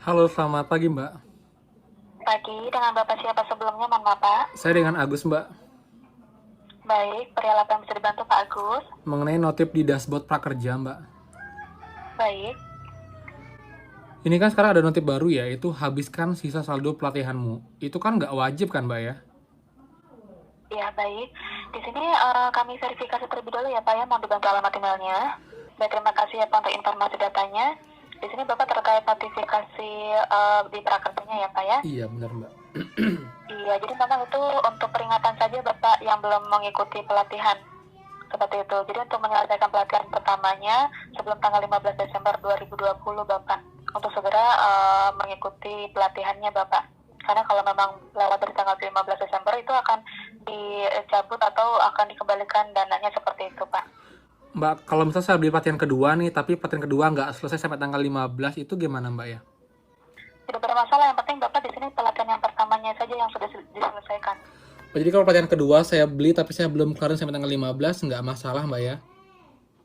Halo, selamat pagi Mbak. Pagi, dengan Bapak siapa sebelumnya, mohon maaf Pak? Saya dengan Agus Mbak, Baik, perihal apa yang bisa dibantu Pak Agus? mengenai notif di dashboard prakerja Mbak. Baik, Ini kan sekarang ada notif baru ya, itu habiskan sisa saldo pelatihanmu. Itu kan nggak wajib kan Mbak ya? ya baik. Di sini kami verifikasi terlebih dahulu ya Pak ya, mohon dibantu alamat emailnya. Baik, terima kasih ya Pak untuk informasi datanya. Di sini Bapak terkait notifikasi di prakerjanya ya Pak ya? Iya benar Mbak. Iya, jadi memang itu untuk peringatan saja Bapak yang belum mengikuti pelatihan. Seperti itu. Jadi untuk menyelesaikan pelatihan pertamanya sebelum tanggal 15 Desember 2020 Bapak. Untuk segera mengikuti pelatihannya Bapak. Karena kalau memang lewat dari tanggal 15 Desember itu akan dicabut atau akan dikembalikan dananya seperti itu Pak. Mbak, kalau misalnya saya beli pelatihan kedua nih, tapi pelatihan kedua nggak selesai sampai tanggal 15, itu gimana Mbak ya? Tidak bermasalah, yang penting Bapak di sini pelatihan yang pertamanya saja yang sudah diselesaikan. Oh, jadi kalau pelatihan kedua saya beli tapi saya belum kelarin sampai tanggal 15, nggak masalah Mbak ya?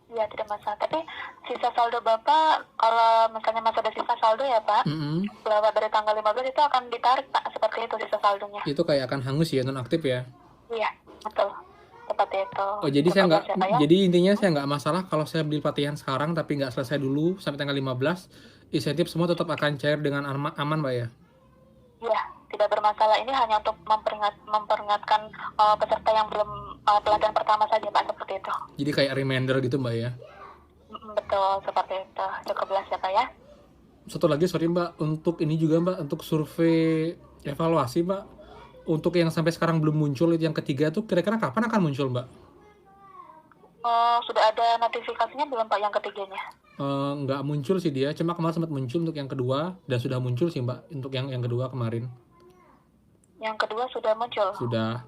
Ya, tidak masalah. Tapi sisa saldo Bapak, kalau misalnya masih ada sisa saldo ya Pak, Mm-mm. lewat dari tanggal 15 itu akan ditarik Pak, seperti itu sisa saldonya. Itu kayak akan hangus ya, nonaktif ya? Iya, betul. Seperti itu. Oh jadi saya Cukup nggak, jelas ya Pak ya? jadi intinya saya nggak masalah kalau saya beli pelatihan sekarang tapi nggak selesai dulu sampai tanggal 15, insentif semua tetap akan cair dengan aman Mbak ya? Iya, tidak bermasalah. Ini hanya untuk memperingatkan peserta yang belum pelatihan pertama saja Pak, seperti itu. Jadi kayak reminder gitu Mbak ya? Betul, seperti itu. Cukup jelas ya Pak ya? Satu lagi sorry Mbak, untuk ini juga Mbak, untuk survei evaluasi Mbak, untuk yang sampai sekarang belum muncul itu yang ketiga tuh kira-kira kapan akan muncul Mbak? Sudah ada notifikasinya belum Pak yang ketiganya? Nggak muncul sih dia, cuma kemarin sempat muncul untuk yang kedua dan sudah muncul sih Mbak untuk yang kedua kemarin. Yang kedua sudah muncul. Sudah,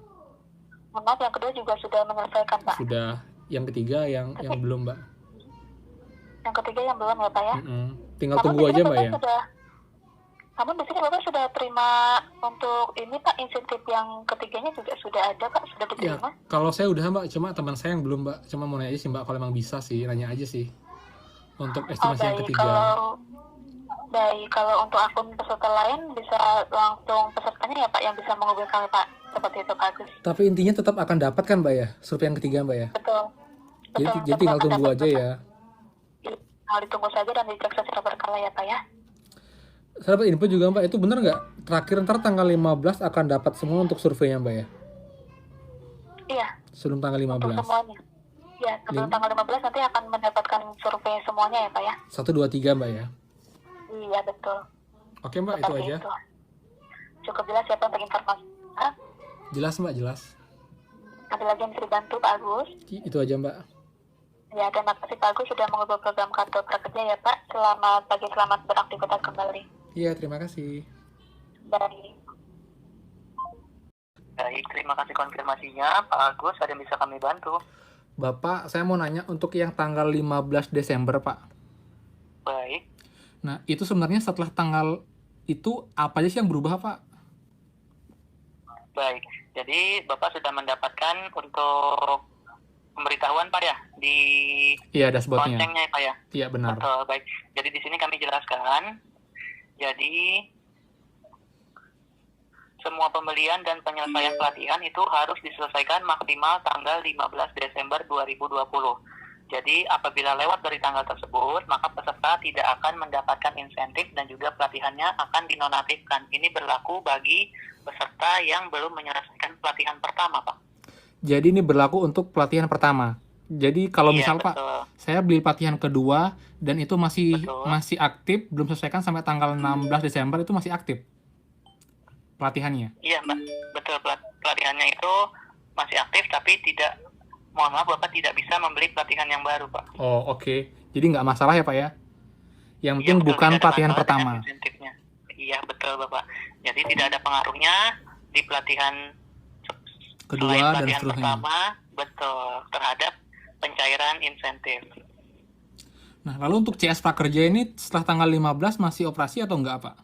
Mohon maaf, yang kedua juga sudah menyelesaikan Pak. sudah. Yang ketiga yang Tapi belum Mbak. yang ketiga yang belum ya Pak ya? Mm-mm. Tinggal Namun di tunggu sini aja Mbak Bapak ya. sudah Namun di sini Bapak sudah terima untuk ini Pak, insentif yang ketiganya juga sudah ada Pak, sudah Ya, diterima. kalau saya udah Mbak, cuma teman saya yang belum Mbak. Cuma mau nanya aja sih Mbak, kalau emang bisa sih, nanya aja sih. Untuk Oh estimasi yang baik, ketiga. kalau untuk akun peserta lain bisa langsung pesertanya ya Pak yang bisa menghubungi kami Pak. Seperti itu Pak Agus. Tapi intinya tetap akan dapat kan Mbak ya, survei yang ketiga Mbak ya. Betul, betul, Jadi tetap tinggal akan tunggu dapat aja Bapak. ya. Hal ditunggu saja dan dicek secara berkala ya Pak ya. Saya dapat info juga Mbak, itu benar nggak? Terakhir ntar tanggal 15 akan dapat semua untuk surveinya Mbak ya? Iya, Sebelum tanggal untuk 15. semuanya. Ya, sebelum Lim- tanggal 15 nanti akan mendapatkan survei semuanya ya Pak ya. 1, 2, 3 Mbak ya. Iya, betul. Oke Mbak, itu Seperti aja. itu. Cukup jelas ya Pak untuk informasi. Nah, Jelas Mbak, jelas. ada lagi yang bisa dibantu Pak Agus? Itu aja Mbak. Ya, terima kasih Pak Agus sudah mengubah program kartu prakerja ya Pak. Selamat pagi, selamat beraktivitas kembali. Iya, terima kasih. Baik. Baik, terima kasih konfirmasinya Pak Agus. Ada yang bisa kami bantu? Bapak, saya mau nanya untuk yang tanggal 15 Desember Pak. Baik. Nah, itu sebenarnya setelah tanggal itu apa aja sih yang berubah Pak? Baik, jadi Bapak sudah mendapatkan untuk pemberitahuan Pak ya di Iya, dashboardnya. loncengnya ya Pak ya. Iya, benar. Betul, baik. Jadi di sini kami jelaskan. Jadi semua pembelian dan penyelesaian pelatihan itu harus diselesaikan maksimal tanggal 15 Desember 2020. Jadi apabila lewat dari tanggal tersebut, maka peserta tidak akan mendapatkan insentif dan juga pelatihannya akan dinonaktifkan. Ini berlaku bagi peserta yang belum menyelesaikan pelatihan pertama, Pak. Jadi ini berlaku untuk pelatihan pertama. Jadi kalau Iya, misal Pak, betul. saya beli pelatihan kedua dan itu Betul. masih aktif, belum selesaikan sampai tanggal 16 Desember itu masih aktif pelatihannya. Iya, Mbak. Betul, pelatihannya itu masih aktif tapi tidak, mohon maaf, Bapak tidak bisa membeli pelatihan yang baru, Pak. Oh, oke. Jadi nggak masalah ya Pak ya? Yang Iya, penting betul, bukan tidak ada pelatihan masalah dengan pertama. insentifnya. Iya, betul, Bapak. Jadi tidak ada pengaruhnya di pelatihan Kedua selain dan pelatihan seterusnya. pertama, betul, terhadap pencairan insentif. Nah, lalu untuk CS Prakerja ini setelah tanggal 15 masih operasi atau enggak Pak?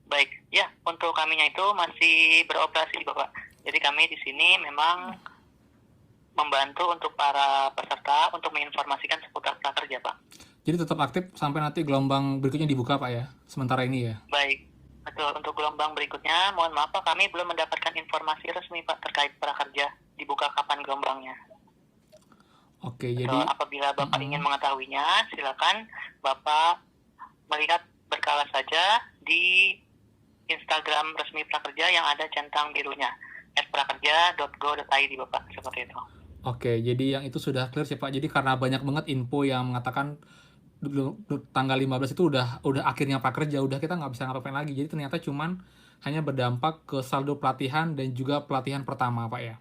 Baik, ya, untuk kaminya itu masih beroperasi, Bapak. Jadi kami di sini memang membantu untuk para peserta untuk menginformasikan seputar prakerja, Pak. Jadi tetap aktif sampai nanti gelombang berikutnya dibuka Pak ya, sementara ini ya? Baik, betul. Untuk gelombang berikutnya, mohon maaf Pak, kami belum mendapatkan informasi resmi Pak terkait prakerja dibuka kapan gelombangnya. Oke, Betul. jadi Apabila Bapak ingin mengetahuinya, silakan Bapak melihat berkala saja di Instagram resmi prakerja yang ada centang birunya @prakerja.go.id Bapak, seperti itu. oke, jadi yang itu sudah clear sih Pak. Jadi karena banyak banget info yang mengatakan tanggal 15 itu udah akhirnya prakerja, udah kita nggak bisa ngapain lagi. Jadi ternyata cuman hanya berdampak ke saldo pelatihan dan juga pelatihan pertama Pak ya.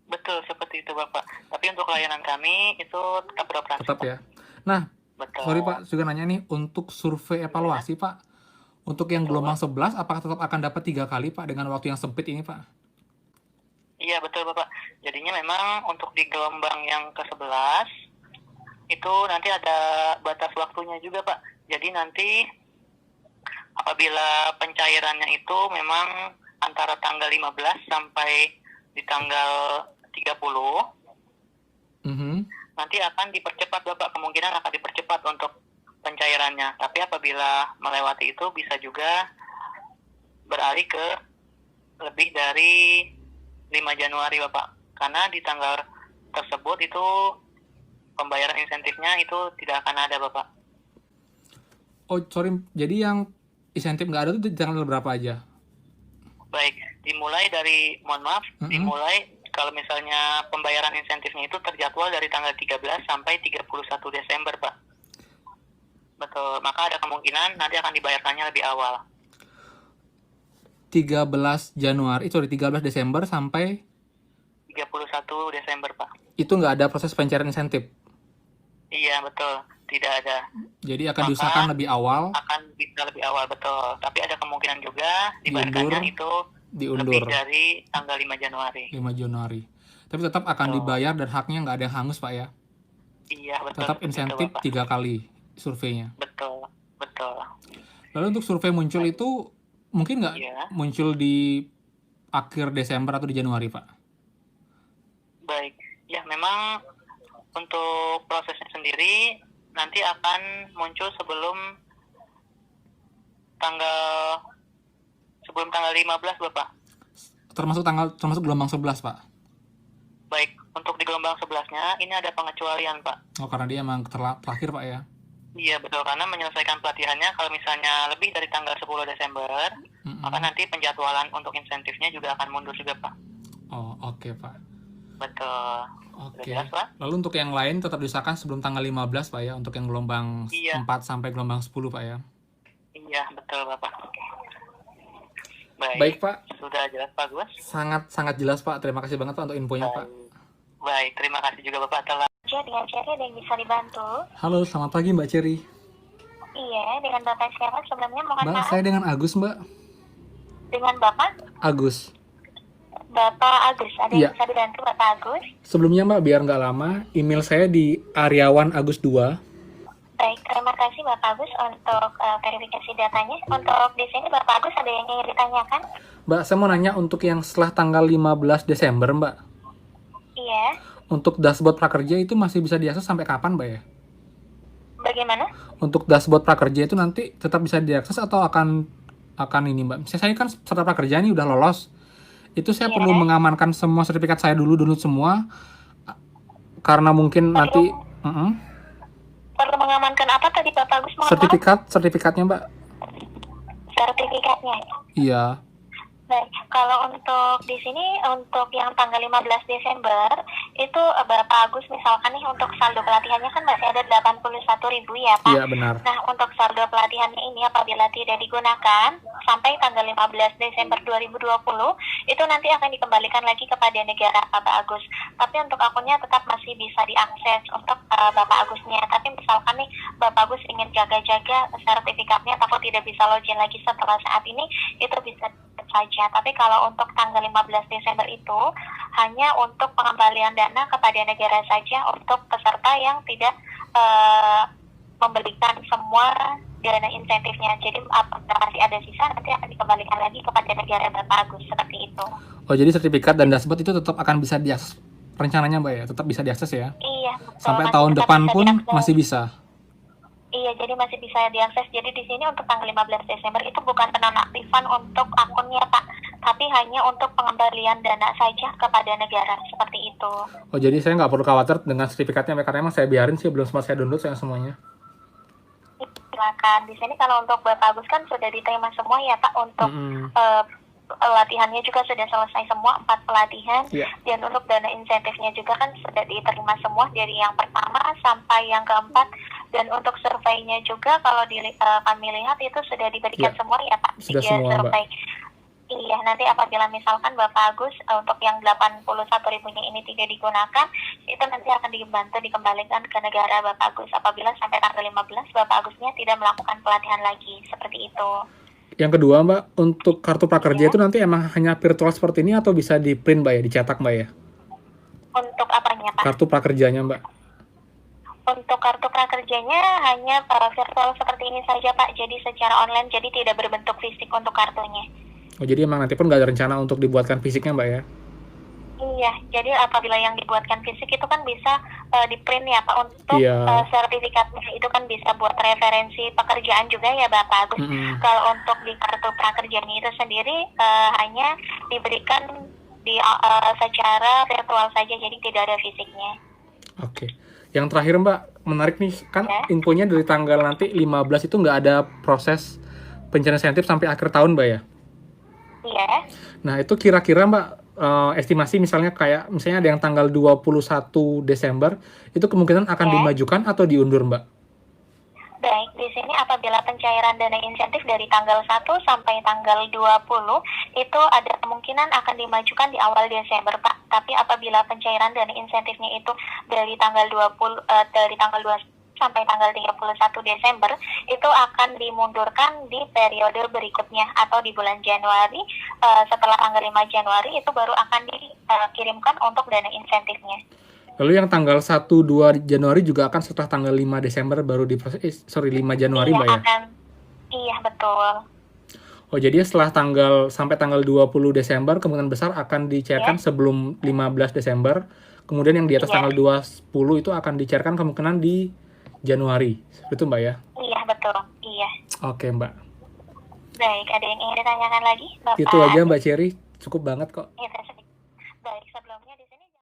Betul, seperti itu Bapak. Tapi untuk layanan kami itu tetap beroperasi. Tetap Pak. ya. Nah, Betul. sorry Pak, juga nanya nih untuk survei evaluasi Pak. Untuk yang gelombang 11 apakah tetap akan dapat 3 kali Pak dengan waktu yang sempit ini Pak? Iya betul Bapak. Jadinya memang untuk di gelombang yang ke-11 itu nanti ada batas waktunya juga Pak. Jadi nanti apabila pencairannya itu memang antara tanggal 15 sampai di tanggal 30 nanti akan dipercepat Bapak, kemungkinan akan dipercepat untuk pencairannya. Tapi apabila melewati itu bisa juga beralih ke lebih dari 5 Januari Bapak. Karena di tanggal tersebut itu pembayaran insentifnya itu tidak akan ada Bapak. Oh sorry, jadi yang insentif nggak ada itu di tanggal berapa aja? Baik, dimulai dari, mohon maaf, dimulai kalau misalnya pembayaran insentifnya itu terjadwal dari tanggal 13 sampai 31 Desember Pak. Betul, maka ada kemungkinan nanti akan dibayarkannya lebih awal. 13 Desember sampai 31 Desember Pak. Itu nggak ada proses pencairan insentif? Iya betul, tidak ada. Jadi akan diusahakan lebih awal? Akan bisa lebih awal, betul. Tapi ada kemungkinan juga dibayarkannya itu diundur lebih dari tanggal 5 Januari. 5 Januari. Tapi tetap akan dibayar dan haknya nggak ada yang hangus Pak ya? Iya betul. Tetap insentif 3 kali surveinya? Betul, betul. Lalu untuk survei muncul itu mungkin nggak muncul di akhir Desember atau di Januari Pak? Baik, ya memang untuk prosesnya sendiri nanti akan muncul sebelum tanggal 15 Bapak. Termasuk gelombang 11 Pak? Baik, untuk di gelombang 11-nya ini ada pengecualian Pak. Oh karena dia emang terakhir Pak ya? Iya betul, karena menyelesaikan pelatihannya kalau misalnya lebih dari tanggal 10 Desember, maka nanti penjadwalan untuk insentifnya juga akan mundur juga Pak. Oh oke Pak. Betul. Oke. Lalu untuk yang lain tetap disahkan sebelum tanggal 15 Pak ya, untuk yang gelombang 4 sampai gelombang 10 Pak ya? Iya betul Bapak. Baik Pak. Sudah jelas Pak Gus? Sangat jelas Pak, terima kasih banget Pak untuk infonya Pak. Baik, terima kasih juga Bapak telah. Dengan Cherry ada yang bisa dibantu? Halo, selamat pagi Mbak Cherry. Iya, dengan Bapak siapa sebelumnya? Mohon Mbak, maaf. saya dengan Agus Mbak. Dengan Bapak? Agus. Bapak Agus, ada yang bisa dibantu Bapak Agus? Sebelumnya Mbak, biar nggak lama, email saya di Aryawan-Agus2. Baik, terima kasih Bapak Agus untuk verifikasi datanya. Untuk di sini Bapak Agus ada yang ingin ditanyakan? Mbak, saya mau nanya untuk yang setelah tanggal 15 Desember Mbak. Iya. Untuk dashboard prakerja itu masih bisa diakses sampai kapan Mbak ya? Bagaimana? Untuk dashboard prakerja itu nanti tetap bisa diakses atau akan ini Mbak? Saya kan peserta prakerja ini udah lolos. Itu saya perlu mengamankan semua sertifikat saya dulu semua. Karena mungkin nanti... Perlu mengamankan apa tadi Bapak Agus? Sertifikatnya Mbak. Sertifikatnya? Iya. Baik, kalau untuk di sini untuk yang tanggal 15 Desember itu Bapak Agus misalkan nih untuk saldo pelatihannya kan masih ada 81.000 ya Pak? Iya benar. Nah untuk saldo pelatihannya ini apabila tidak digunakan sampai tanggal 15 Desember 2020 itu nanti akan dikembalikan lagi kepada negara Bapak Agus. Tapi untuk akunnya tetap masih bisa diakses untuk Bapak Agusnya. Tapi misalkan nih Bapak Agus ingin jaga-jaga sertifikatnya takut tidak bisa login lagi setelah saat ini, itu bisa saja. Tapi kalau untuk tanggal 15 Desember itu hanya untuk pengembalian dana kepada negara saja untuk peserta yang tidak memberikan semua dana insentifnya. Jadi apabila masih ada sisa nanti akan dikembalikan lagi kepada negara Bapak Agus, seperti itu. Oh jadi sertifikat dan dashboard itu tetap akan bisa diakses rencananya Mbak ya? Tetap bisa diakses ya? Iya. Sampai tahun depan pun masih bisa? Iya, jadi masih bisa diakses. Jadi di sini untuk tanggal 15 Desember itu bukan penonaktifan untuk akunnya, Pak, tapi hanya untuk pengembalian dana saja kepada negara, seperti itu. Oh, jadi saya nggak perlu khawatir dengan sertifikatnya, Mbak, karena emang saya biarin sih, belum sempat saya download saya semuanya. Silakan. Di sini kalau untuk Bapak Agus kan sudah diterima semua ya, Pak, untuk pelatihannya juga sudah selesai semua 4 pelatihan. Iya. Dan untuk dana insentifnya juga kan sudah diterima semua dari yang pertama sampai yang keempat. Dan untuk surveinya juga kalau kami lihat itu sudah diberikan Iya. semua ya, Pak. Sudah Iya, semua, Mbak. survei. Iya, nanti apabila misalkan Bapak Agus untuk yang 81.000-nya ini tidak digunakan, itu nanti akan dibantu dikembalikan ke negara Bapak Agus apabila sampai tanggal 15 Bapak Agusnya tidak melakukan pelatihan lagi, seperti itu. Yang kedua, Mbak, untuk kartu prakerja itu nanti emang hanya virtual seperti ini atau bisa di print, Mbak, ya, dicetak, Mbak, ya? Untuk apanya, Pak? Kartu prakerjanya, Mbak. Untuk kartu prakerjanya hanya virtual seperti ini saja, Pak. Jadi secara online, jadi tidak berbentuk fisik untuk kartunya. Oh, jadi emang nanti pun nggak ada rencana untuk dibuatkan fisiknya, Mbak, ya? Iya, jadi apabila yang dibuatkan fisik itu kan bisa di print ya, Pak. Untuk Iya. sertifikatnya itu kan bisa buat referensi pekerjaan juga ya, Bapak Agus. Kalau untuk di kartu prakerjanya itu sendiri hanya diberikan secara virtual saja, jadi tidak ada fisiknya. Oke. Yang terakhir, Mbak, menarik nih, kan infonya dari tanggal nanti 15 itu nggak ada proses pencairan insentif sampai akhir tahun, Mbak, ya? Iya. Nah, itu kira-kira, Mbak, estimasi misalnya misalnya ada yang tanggal 21 Desember, itu kemungkinan akan dimajukan atau diundur, Mbak? Baik, di sini apabila pencairan dana insentif dari tanggal 1 sampai tanggal 20 itu ada kemungkinan akan dimajukan di awal Desember, Pak. Tapi apabila pencairan dana insentifnya itu dari tanggal 20 sampai tanggal 31 Desember itu akan dimundurkan di periode berikutnya atau di bulan Januari. Setelah tanggal 5 Januari itu baru akan dikirimkan untuk dana insentifnya. Lalu yang tanggal 1-2 Januari juga akan setelah tanggal 5 Desember baru diproses, 5 Januari, Iya, Mbak, ya? Iya, betul. Oh, jadi sampai tanggal 20 Desember kemungkinan besar akan dicairkan sebelum 15 Desember. Kemudian yang di atas tanggal 20 itu akan dicairkan kemungkinan di Januari. Itu, Mbak, ya? Iya, betul. Iya. Oke, Mbak. Baik, ada yang ingin ditanyakan lagi, Bapak? Itu aja, Mbak Cherry. Cukup banget kok. Baik, sebelum